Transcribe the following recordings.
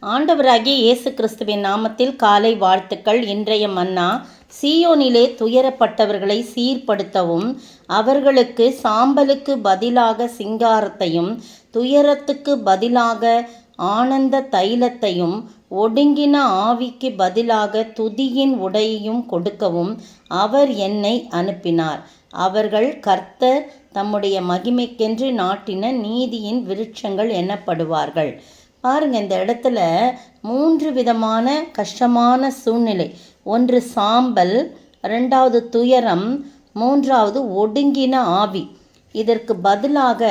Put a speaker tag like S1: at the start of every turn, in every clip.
S1: ஆண்டவராகிய இயேசு கிறிஸ்துவின் நாமத்தில் காலை வாழ்த்துக்கள். இன்றைய மன்னா, சீயோனிலே துயரப்பட்டவர்களை சீர்படுத்தவும், அவர்களுக்கு சாம்பலுக்கு பதிலாக சிங்காரத்தையும் துயரத்துக்கு பதிலாக ஆனந்த தைலத்தையும் ஒடுங்கின ஆவிக்கு பதிலாக துதியின் உடையையும் கொடுக்கவும் அவர் என்னை அனுப்பினார். அவர்கள் கர்த்தர் தம்முடைய மகிமைக்கென்று நாட்டின நீதியின் விருட்சங்கள் எனப்படுவார்கள். பாருங்க, இந்த இடத்துல 3 விதமான கஷ்டமான சூழ்நிலை. ஒன்று சாம்பல், 2வது துயரம், 3வது ஒடுங்கின ஆவி. இதற்கு பதிலாக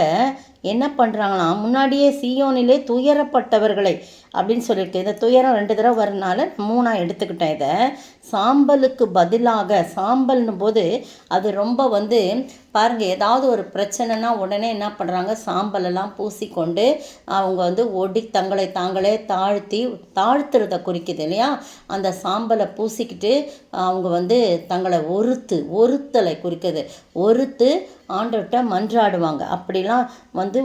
S1: என்ன பண்ணுறாங்களாம், முன்னாடியே சீயோனிலே துயரப்பட்டவர்களை அப்படின்னு சொல்லியிருக்கு. இந்த துயரம் 2 தடவை வரனால 3 எடுத்துக்கிட்டேன். இதை சாம்பலுக்கு பதிலாக, சாம்பல்னும் போது அது ரொம்ப பாருங்கள், ஏதாவது ஒரு பிரச்சனைனா உடனே என்ன பண்ணுறாங்க, சாம்பலெல்லாம் பூசிக்கொண்டு அவங்க தங்களை தாங்களே தாழ்த்துறதை குறிக்குது இல்லையா. அந்த சாம்பலை பூசிக்கிட்டு அவங்க தங்களை ஒருத்தலை குறிக்குது. ஒருத்து ஆண்டவர்கிட்ட மன்றாடுவாங்க. அப்படிலாம்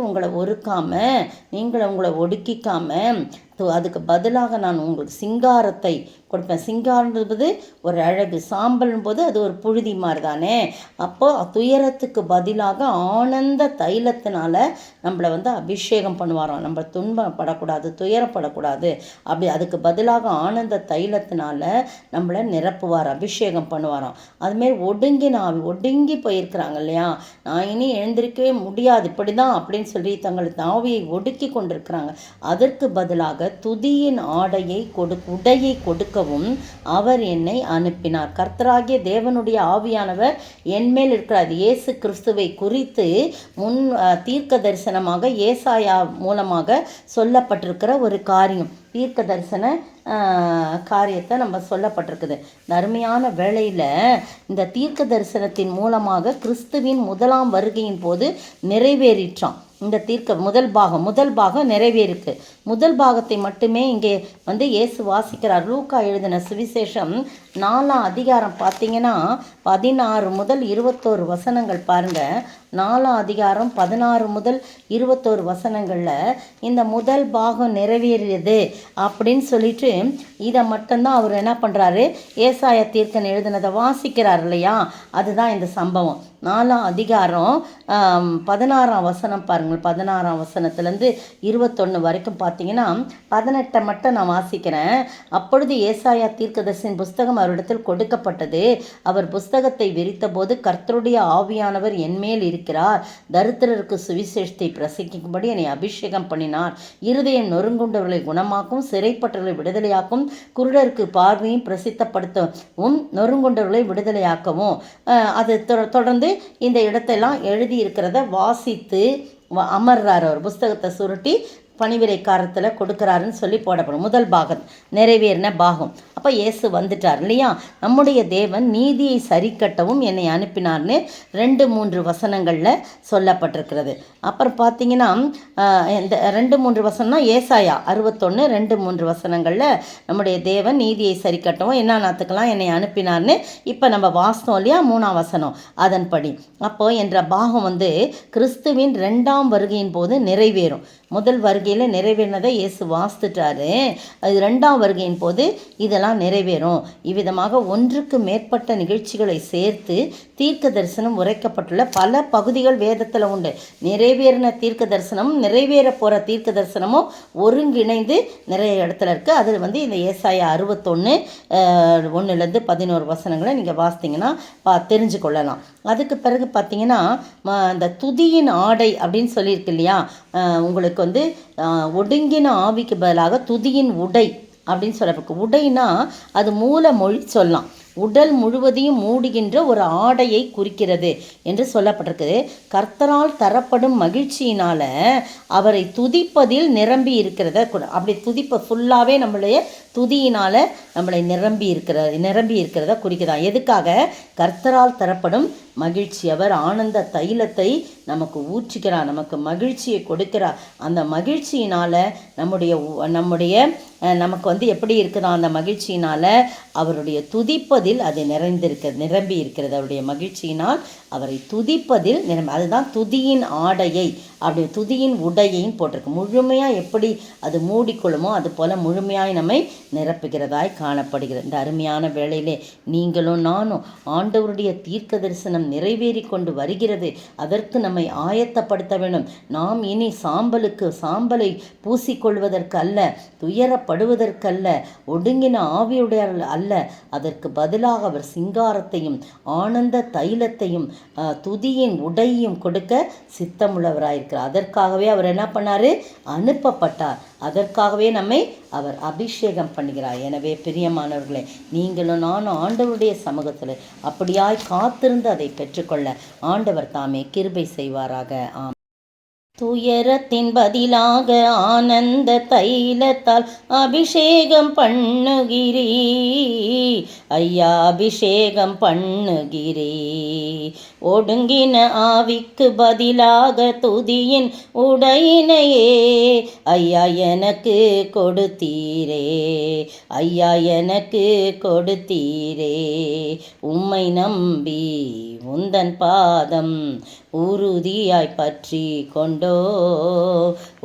S1: உங்களை ஒருக்காமல், நீங்களை உங்களை ஒடுக்கிக்காமல், அதுக்கு பதிலாக நான் உங்களுக்கு சிங்காரத்தை கொடுப்பேன். சிங்காரன்றது ஒரு அழகு, சாம்பல்னும் போது அது ஒரு புழுதி மாதிரி தானே. அப்போது துயரத்துக்கு பதிலாக ஆனந்த தைலத்தினால நம்மளை அபிஷேகம் பண்ணுவாராம். நம்ம துன்பப்படக்கூடாது, துயரப்படக்கூடாது. அப்படி அதுக்கு பதிலாக ஆனந்த தைலத்தினால நம்மளை நிரப்புவார், அபிஷேகம் பண்ணுவாராம். அதுமாரி ஒடுங்கின ஆவி, ஒடுங்கி போயிருக்கிறாங்க இல்லையா, நான் இனி எழுந்திருக்கவே முடியாது இப்படி தான் அப்படின்னு சொல்லி தங்கள் ஆவியை ஒடுக்கி கொண்டிருக்கிறாங்க. அதற்கு பதிலாக துதியின் உடையை கொடுக்கவும் அவர் என்னை அனுப்பினார். கர்த்தராகிய தேவனுடைய ஆவியானவர் என்மேல் இருக்கிறார். இயேசு கிறிஸ்துவை குறித்து தீர்க்க தரிசனமாக ஏசாயா மூலமாக சொல்லப்பட்டிருக்கிற ஒரு காரியம், தீர்க்க தரிசன காரியத்தை நம்ம சொல்லப்பட்டிருக்குது. அருமையான வேளையில் இந்த தீர்க்க தரிசனத்தின் மூலமாக கிறிஸ்துவின் முதலாம் வருகையின் போது நிறைவேறிற்றான். இந்த முதல் பாகம் நிறைவேறிருக்கு. முதல் பாகத்தை மட்டுமே இங்கே இயேசு வாசிக்கிறார். லூக்கா எழுதின சுவிசேஷம் 4ஆம் அதிகாரம் பார்த்தீங்கன்னா 16 முதல் 21 வசனங்கள் பாருங்கள். 4ஆம் அதிகாரம் 16 முதல் 21 வசனங்களில் இந்த முதல் பாகம் நிறைவேறியது அப்படின்னு சொல்லிட்டு இதை மட்டும்தான் அவர் என்ன பண்ணுறாரு, ஏசாயா தீர்க்கன் எழுதினதை வாசிக்கிறார் இல்லையா. அதுதான் இந்த சம்பவம். 4ஆம் அதிகாரம் 16ஆம் வசனம் பாருங்கள். 16ஆம் வசனத்துலேருந்து 21 வரைக்கும் பார்த்தீங்கன்னா 18 மட்டும் நான் வாசிக்கிறேன். அப்பொழுது ஏசாயா தீர்க்கதரிசியின் புஸ்தகம் அவரிடத்தில் கொடுக்கப்பட்டது. அவர் புஸ்தகத்தை விரித்த போது, கர்த்தருடைய ஆவியானவர் என்மேல் இருக்கிறார், தரித்திரருக்கு சுவிசேஷத்தை பிரசங்கிக்கும்படி என்னை அபிஷேகம் பண்ணினார். இருதயம் நொறுங்குண்டவர்களை குணமாக்கும், சிறைப்பட்டவர்களை விடுதலையாக்கும், குருடருக்கு பார்வையும் பிரசித்தப்படுத்தவும், நொறுங்குண்டவர்களை விடுதலையாக்கவும். அது தொடர்ந்து இந்த இடத்தெல்லாம் எழுதியிருக்கிறத வாசித்து அமர்றார். அவர் புஸ்தகத்தை சுருட்டி பணிவிடைக்காரத்தில் கொடுக்குறாருன்னு சொல்லி போடப்படும். முதல் பாகம் நிறைவேறின பாகம். அப்போ இயேசு வந்துட்டார் இல்லையா. நம்முடைய தேவன் நீதியை சரி கட்டவும் என்னை அனுப்பினார்னு 2-3 வசனங்களில் சொல்லப்பட்டிருக்கிறது. அப்புறம் பார்த்தீங்கன்னா இந்த 2-3 வசனம்னா ஏசாயா 61 2-3 வசனங்களில் நம்முடைய தேவன் நீதியை சரி கட்டவும் என்னத்துக்கெல்லாம் என்னை அனுப்பினார்னு இப்போ நம்ம வாசித்தோம் இல்லையா, 3ஆம் வசனம் அதன்படி. அப்போது என்ற பாகம் கிறிஸ்துவின் 2ஆம் வருகையின் போது நிறைவேறும். முதல் வருகையில் நிறைவேறினதை இயேசு வாசித்துட்டாரு. அது 2ஆம் வருகையின் போது இதெல்லாம் நிறைவேறும். இவ்விதமாக 1க்கு மேற்பட்ட நிகழ்ச்சிகளை சேர்த்து தீர்க்க தரிசனம் உரைக்கப்பட்டுள்ள பல பகுதிகள் வேதத்தில் உண்டு. நிறைவேறின தீர்க்க தரிசனமும் நிறைவேற போகிற தீர்க்க தரிசனமும் ஒருங்கிணைந்து நிறைய இடத்துல இருக்குது. அது இந்த ஏசாயா 61 1லேருந்து 11 வசனங்களை நீங்கள் வாசித்தீங்கன்னா தெரிஞ்சு கொள்ளலாம். அதுக்கு பிறகு பார்த்தீங்கன்னா இந்த துதியின் ஆடை அப்படின்னு சொல்லியிருக்கு இல்லையா. உங்களுக்கு ஒடுங்கின ஆவிக்கு பதிலாக துதியின் உடை அப்படின்னு சொல்லப்படும். உடைனா அது மூல மொழி சொல்லலாம். உடல் முழுவதையும் மூடுகின்ற ஒரு ஆடையை குறிக்கிறது என்று சொல்லப்பட்டிருக்குது. கர்த்தரால் தரப்படும் மகிழ்ச்சியினால் அவரை துதிப்பதில் நிரம்பி இருக்கிறத அப்படி ஃபுல்லாகவே நம்மளுடைய துதியினால் நம்மளை நிரம்பி இருக்கிறத குறிக்குதான். எதுக்காக? கர்த்தரால் தரப்படும் மகிழ்ச்சி. அவர் ஆனந்த தைலத்தை நமக்கு ஊற்றுகிறார், நமக்கு மகிழ்ச்சியை கொடுக்கிறார். அந்த மகிழ்ச்சியினால் நமக்கு எப்படி இருக்குதா, அந்த மகிழ்ச்சியினால் அவருடைய துதிப்பதில் அது நிரம்பி இருக்கிறது. அவருடைய மகிழ்ச்சியினால் அவரை துதிப்பதில் அதுதான் துதியின் ஆடையை, அப்படி துதியின் உடையையும் போட்டிருக்கு. முழுமையாக எப்படி அது மூடிக்கொள்ளுமோ அது போல் முழுமையாய் நம்மை நிரப்புகிறதாய் காணப்படுகிறது. இந்த அருமையான வேளையிலே நீங்களும் நானும் ஆண்டவருடைய தீர்க்க தரிசனம் நிறைவேறி கொண்டு வருகிறது. அதற்கு நம்மை ஆயத்தப்படுத்த வேண்டும். நாம் இனி சாம்பலை பூசிக்கொள்வதற்கு அல்ல, துயரப்படுவதற்கல்ல, ஒடுங்கின ஆவியுடைய அல்ல, அதற்கு பதிலாக அவர் சிங்காரத்தையும் ஆனந்த தைலத்தையும் துதியின் உடையையும் கொடுக்க சித்தமுள்ளவராயிருக்கிறார். அதற்காகவே அவர் என்ன பண்ணார்? அனுப்பப்பட்டார். அதற்காகவே நம்மை அவர் அபிஷேகம் பண்ணுகிறார். எனவே பிரியமானவர்களே, நீங்களும் நானும் ஆண்டவருடைய சமூகத்தில் அப்படியாய் காத்திருந்து அதை பெற்றுக்கொள்ள ஆண்டவர் தாமே கிருபை செய்வாராக. துயரத்தின் பதிலாக ஆனந்த தைலத்தால் அபிஷேகம் பண்ணுகிறீ ஐயா, அபிஷேகம் பண்ணுகிறீ. ஒடுங்கின ஆவிக்கு பதிலாக துதியின் உடையினையே ஐயா எனக்கு கொடுத்தீரே, ஐயா எனக்கு கொடுத்தீரே. உம்மை நம்பி உந்தன் பாதம் உறுதியாய் பற்றி கொண்டோ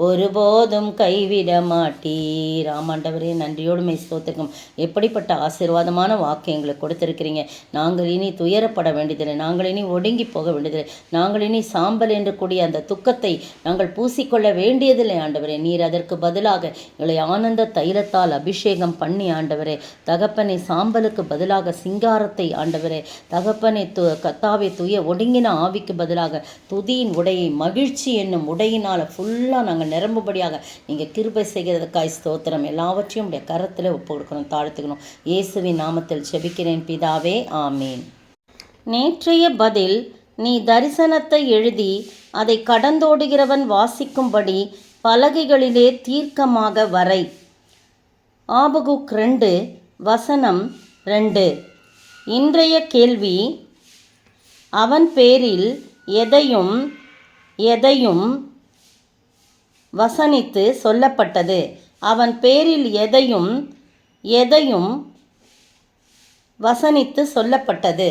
S1: ஒருபோதும் கைவிட மாட்டீர். ஆமாண்டவரே, நன்றியோடு ஸ்தோத்திரம். எப்படிப்பட்ட ஆசீர்வாதமான வாக்கு எங்களுக்கு கொடுத்திருக்கிறீங்க. நாங்கள் இனி துயரப்பட வேண்டியதில்லை, நாங்கள் இனி ஒடுங்கி போக வேண்டியதில்லை, நாங்கள் இனி சாம்பல் என்று கூடிய அந்த துக்கத்தை நாங்கள் பூசிக்கொள்ள வேண்டியதில்லை. ஆண்டவரே, நீர் அதற்கு பதிலாக எங்களை ஆனந்த தைலத்தால் அபிஷேகம் பண்ணி ஆண்டவரே, தகப்பனை சாம்பலுக்கு பதிலாக சிங்காரத்தை ஆண்டவரே, தகப்பனை கத்தாவை ஒடுங்கின ஆவிக்கு பதிலாக துதியின் உடையை, மகிழ்ச்சி என்னும் உடையினால் ஃபுல்லாக நாங்கள் நிரம்பும்படியாக நீங்கள் கிருபை செய்கிறதுக்காய் ஸ்தோத்திரம். எல்லாவற்றையும் உடைய கரத்தில் ஒப்பு கொடுக்கணும், தாழ்த்துக்கணும். இயேசுவின் நாமத்தில் ஜெபிக்கிறேன் பிதாவே, ஆமீன். நேற்றைய பதில்: நீ தரிசனத்தை எழுதி அதை கடந்தோடுகிறவன் வாசிக்கும்படி பலகைகளிலே தீர்க்கமாக வரை. ஆபகுக் 2:2. இன்றைய கேள்வி: அவன் பேரில் எதையும் வசனித்து சொல்லப்பட்டது. அவன் பேரில் எதையும் வசனித்து சொல்லப்பட்டது.